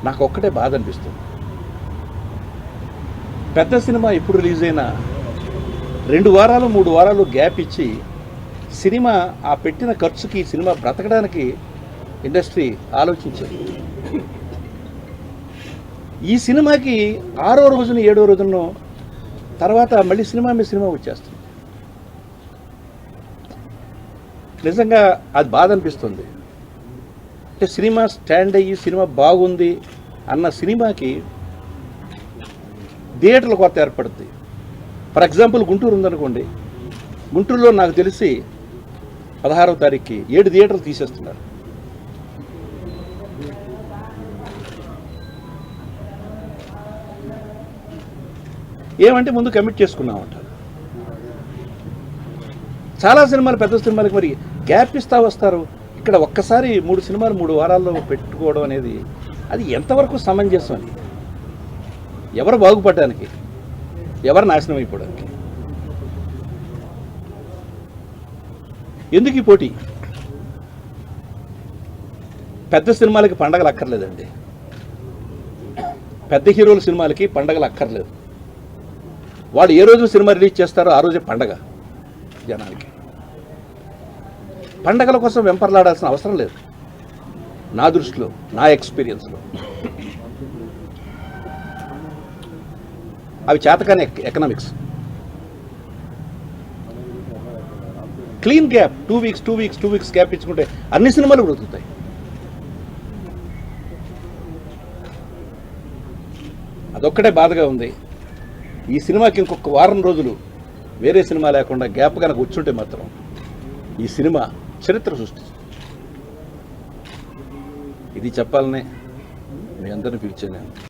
నాకు ఒక్కటే బాధ అనిపిస్తుంది. పెద్ద సినిమా ఇప్పుడు రిలీజ్ అయినా 2 వారాలు 3 వారాలు గ్యాప్ ఇచ్చి సినిమా ఆ పెట్టిన ఖర్చుకి సినిమా బ్రతకడానికి ఇండస్ట్రీ ఆలోచించింది. ఈ సినిమాకి 6వ రోజున 7వ రోజున తర్వాత మళ్ళీ సినిమా మీద సినిమా వచ్చేస్తుంది. నిజంగా అది బాధ అనిపిస్తుంది. అంటే సినిమా స్టాండ్ అయ్యి సినిమా బాగుంది అన్న సినిమాకి థియేటర్ల కొత్త ఏర్పడుతుంది. ఫర్ ఎగ్జాంపుల్ గుంటూరు ఉందనుకోండి, గుంటూరులో నాకు తెలిసి 16వ తారీఖుకి 7 థియేటర్లు తీసేస్తున్నారు. ఏమంటే ముందు కమిట్ చేసుకున్నామంటారు. చాలా సినిమాలు పెద్ద సినిమాలకి మరి గ్యాప్ ఇస్తా వస్తారు. ఇక్కడ ఒక్కసారి 3 సినిమాలు 3 వారాల్లో పెట్టుకోవడం అనేది అది ఎంతవరకు సమంజసం అని, ఎవరు బాగుపడడానికి, ఎవరు నాశనం అయిపోవడానికి, ఎందుకు ఈ పోటీ? పెద్ద సినిమాలకి పండగలు అక్కర్లేదండి, పెద్ద హీరోల సినిమాలకి పండగలు అక్కర్లేదు. వాడు ఏ రోజు సినిమా రిలీజ్ చేస్తారో ఆ రోజే పండగ. జనానికి పండగల కోసం వెంపర్లాడాల్సిన అవసరం లేదు నా దృష్టిలో, నా ఎక్స్పీరియన్స్లో. అవి చేతకాని economics. Clean gap 2 weeks gap ఇచ్చుకుంటే అన్ని సినిమాలు బ్రతుకుతాయి. అదొక్కటే బాధగా ఉంది. ఈ సినిమాకి ఇంకొక వారం రోజులు వేరే సినిమా లేకుండా గ్యాప్ కనుక కూర్చుంటే మాత్రం ఈ సినిమా చరిత్ర సృష్టిస్తుంది. ఇది చెప్పాలనే మీ అందరిని పిలిచాను నేను.